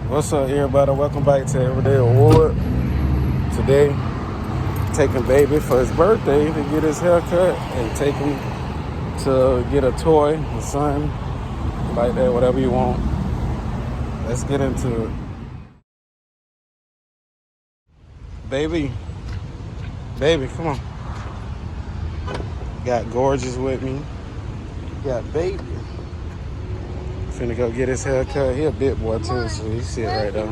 What's up, everybody? Welcome back to Everyday Award. Today, taking baby for his birthday to get his hair cut and take him to get a toy, a son, like that, whatever you want. Let's get into it. Baby, come on. Got Gorgeous with me. Got Baby. Finna go get his hair cut. He a big boy too, so he sit right there.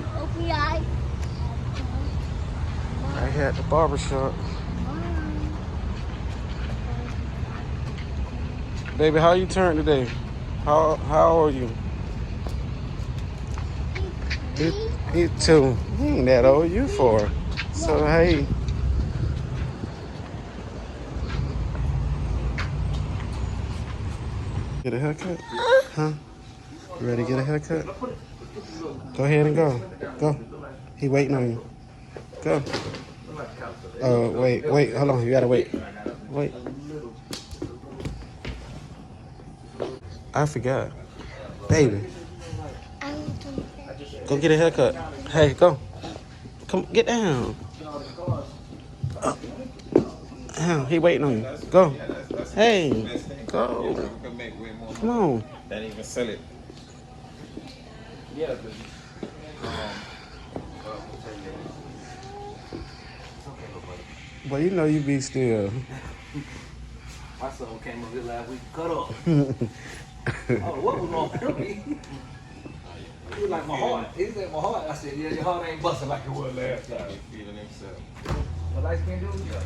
Right here at the barber shop. Baby, how you turn today? How old are you? He two. He ain't that old. You four. So hey. Get a haircut? Huh? You ready to get a haircut? Go ahead and go. Go. He waiting on you. Go. Wait. Hold on. You gotta wait. Wait. I forgot. Baby. Go get a haircut. Hey, go. Come, get down. He waiting on you. Go. Hey, go. Come on. That even sell it. Yeah. Boy, you know you be still. My son came up here last week, cut up. Oh, what was wrong with me? He was like, my heart. He said, my heart. I said, yeah, your heart ain't busting like it was last time. He's feeling himself. What light skin do? Yeah.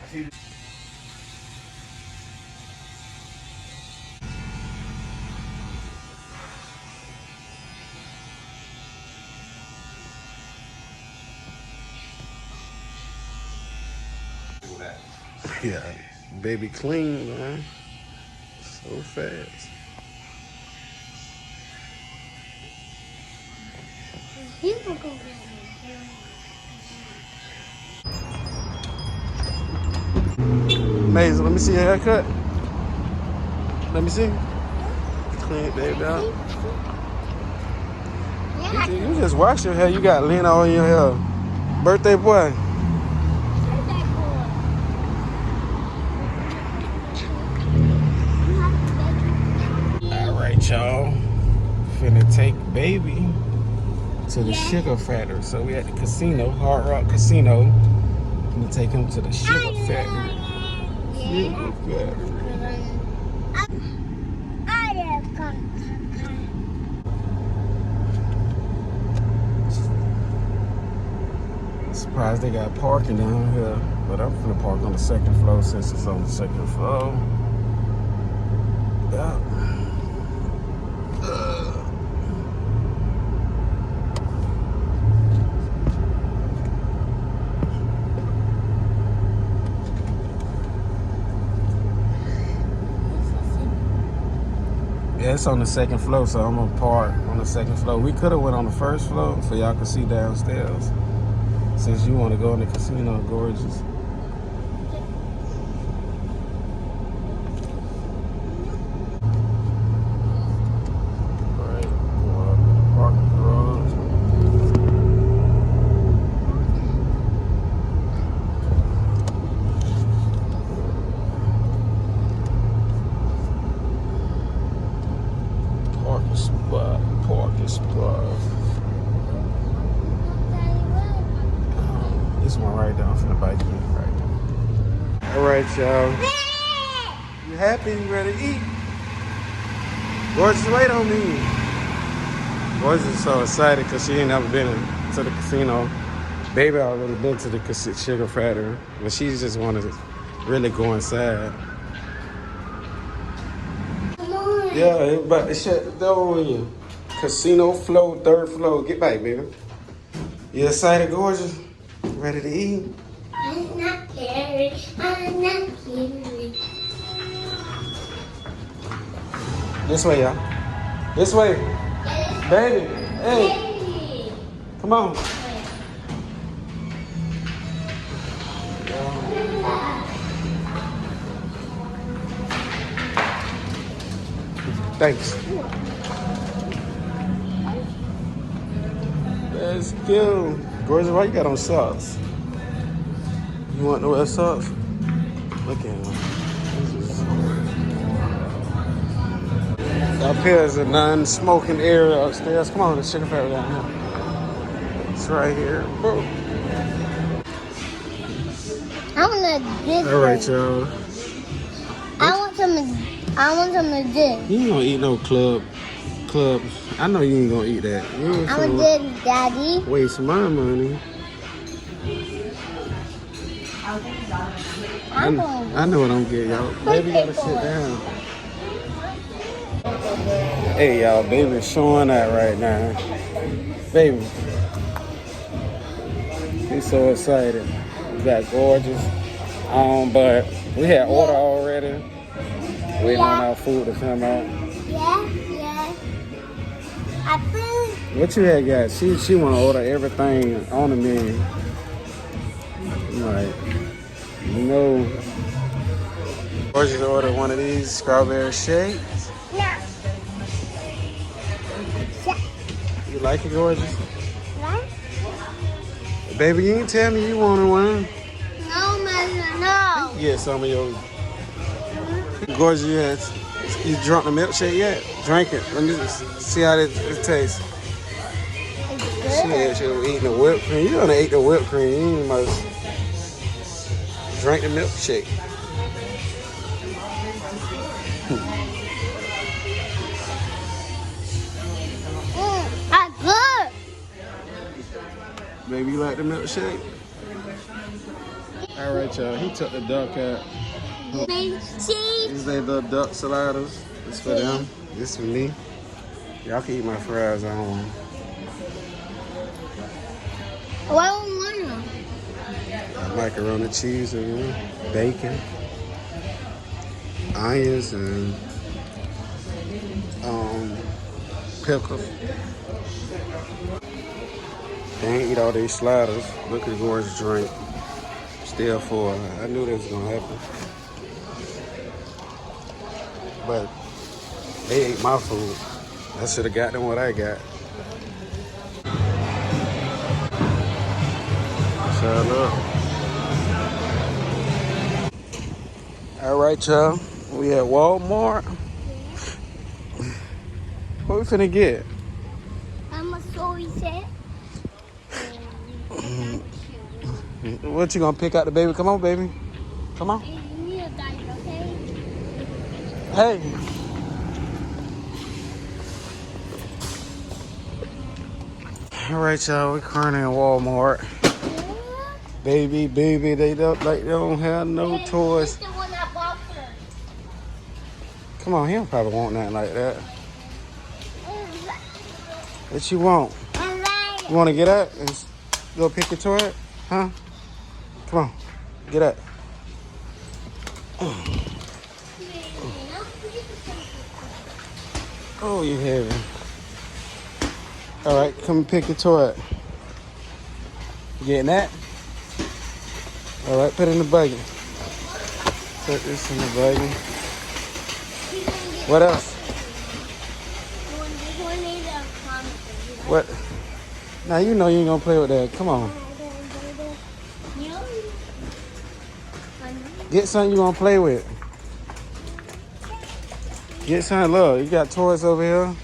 I see. Yeah, baby clean, man. So fast. Maze, let me see your haircut. Let me see. Clean it, baby, out. You just wash your hair. You got lint on your hair. Birthday boy. Alright, y'all. Finna take baby to the sugar factory. So we at the casino, Hard Rock Casino. Gonna take him to the sugar factory. Sugar factory. Surprised they got parking down here, but I'm gonna park on the second floor since it's on the second floor. Yeah. Yeah, it's on the second floor, so I'm gonna park on the second floor. We could have went on the first floor so y'all could see downstairs. Since you want to go in the casino, Gorgeous. Parking spot. This one right down from the bike right there. All right, y'all. You happy? You ready to eat? Gorgeous, wait on me. Gorgeous is so excited because she ain't never been to the casino. Baby already been to the sugar factory, but she just wanted to really go inside. Yeah, everybody shut the door on you. Casino floor, third floor. Get back, baby. You excited, Gorgeous? Ready to eat? I'm not carried. I'm not carried. This way, y'all. This way. Baby. Hey. Come on. Thanks. Let's go. Gorgeous, why you got on socks? You want to wear socks? Look at him. Up here is a non-smoking area upstairs. Come on, the sugar factory down here. It's right here. Bro. I want this. All right, y'all. I want some of this. You ain't gonna eat no club. I know you ain't gonna eat that. You ain't I want this, Daddy. waste my money. I know what I'm getting, y'all. Baby gotta sit down. Hey, y'all, baby's showing out right now. Baby. He's so excited. We got Gorgeous. But we had order already. Waiting on our food to come out. Yeah. I think. What you had got? She want to order everything on the menu. I'm like, no. Gorgeous ordered one of these strawberry shakes. No. You like it, Gorgeous? What? Baby, you ain't tell me you wanted one. No, Mother, no. Get some of your. Gorgeous, you drunk the milkshake yet? Drink it. Let me see how it tastes. It's good. She was eating the whipped cream. You gonna eat the whipped cream? You must drink the milkshake. That's good. Baby, you like the milkshake? All right, y'all. He took the duck out. Cheese. These are the duck sliders. This for them. This for me. Y'all can eat my fries. I don't want them. Why don't you want them? Macaroni cheese and bacon, onions, and pickles. They ain't eat all these sliders. Look at Gorgeous drink. Still full. I knew this was gonna happen. But they ate my food. I should have got them what I got. Shut up. All right, y'all. We at Walmart. What we finna get? I'm a sorry set. What you gonna pick out the baby? Come on, baby. Come on. You need a diaper, okay? Hey. All right, y'all. We're currently in Walmart. Baby, they don't have no toys. The one that bought her. Come on, he don't probably want nothing like that. What you want? You want to get up and go pick your toy up? Huh? Come on, get up. Oh, you heavy. All right, come and pick your toy up. You getting that? All right, put it in the buggy. Put this in the buggy. What else? What? Now you know you ain't gonna play with that. Come on. Get something you gonna play with. Get something, look. You got toys over here.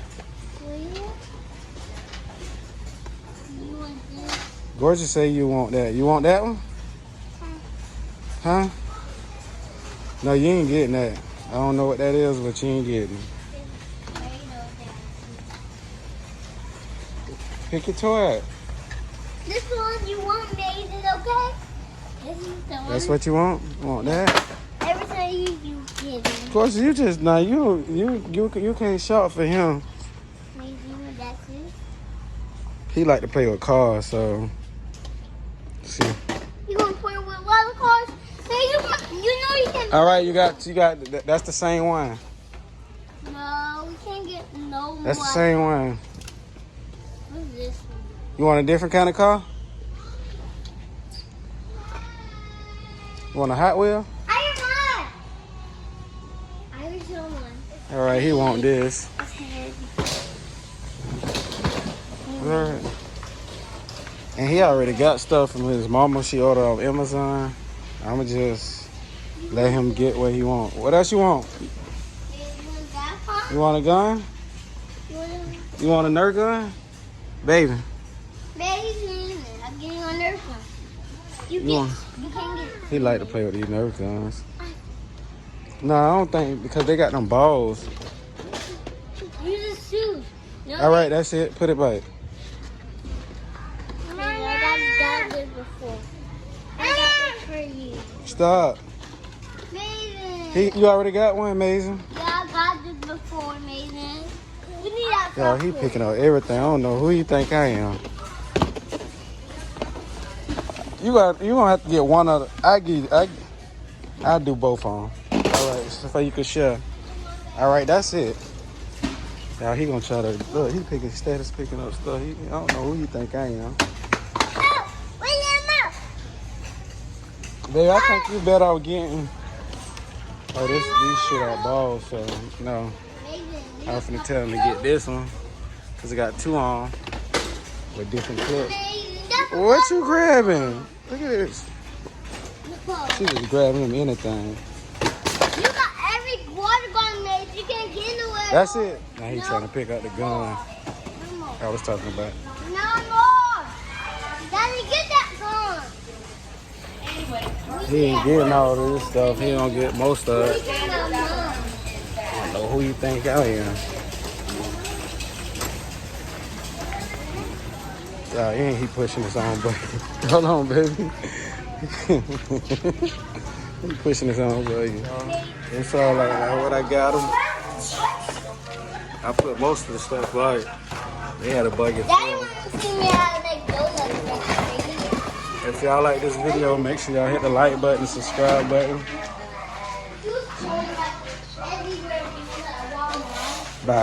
Gorgeous say you want that. You want that one? Huh? No, you ain't getting that. I don't know what that is, but you ain't getting it. Pick your toy up. This one you want, made it, okay? This is the one. That's what you want? You want that? Every time you get it. Of course, you just now you can't shop for him. Maybe that's it. He like to play with cars, so see. You gonna play with a lot of cars? Hey, you know you can. All right, you got. That's the same one. No, we can't get no more. That's the same one. What's this one? You want a different kind of car? You want a Hot Wheel? Irish one. All right, he want this. Okay. All right. And he already got stuff from his mama. She ordered off Amazon. I'ma just let him get what he want. What else you want? You want a gun? You want a Nerf gun? Baby. Baby, I'm getting on Nerf gun. You can't get it. He like to play with these Nerf guns. No, I don't think, because they got them balls. Use the shoes. No, All right, that's it. Put it back. I got this before. I got this for you. Stop. Mason. You already got one, Mason. Yeah, I got this before, Mason. We need that. Yo, he picking up everything. I don't know who you think I am. You gonna have to get one of the. I'll do both of them. All right, so you can share. All right, that's it. Now he gonna try to look. He picking status, picking up stuff. I don't know who you think I am. Babe, I think you better off getting. Oh, these shit are balls. So no, I was finna tell him to get this one because it got two on with different clips. What you grabbing? Look at this. She was grabbing him anything. You got every water gun, mate. You can't get nowhere. That's it. Now he's trying to pick up the gun I was talking about. No more. Daddy, get that gun. He ain't getting all this stuff. He don't get most of it. Get my mom. I don't know who you think I am. Yeah, ain't he pushing his own button? Hold on, baby. He pushing his own button. It's all like that. What I got him. I put most of the stuff right. They had a bucket. Daddy wants to see me how to make donuts. If y'all like this video, make sure y'all hit the like button, subscribe button. Bye.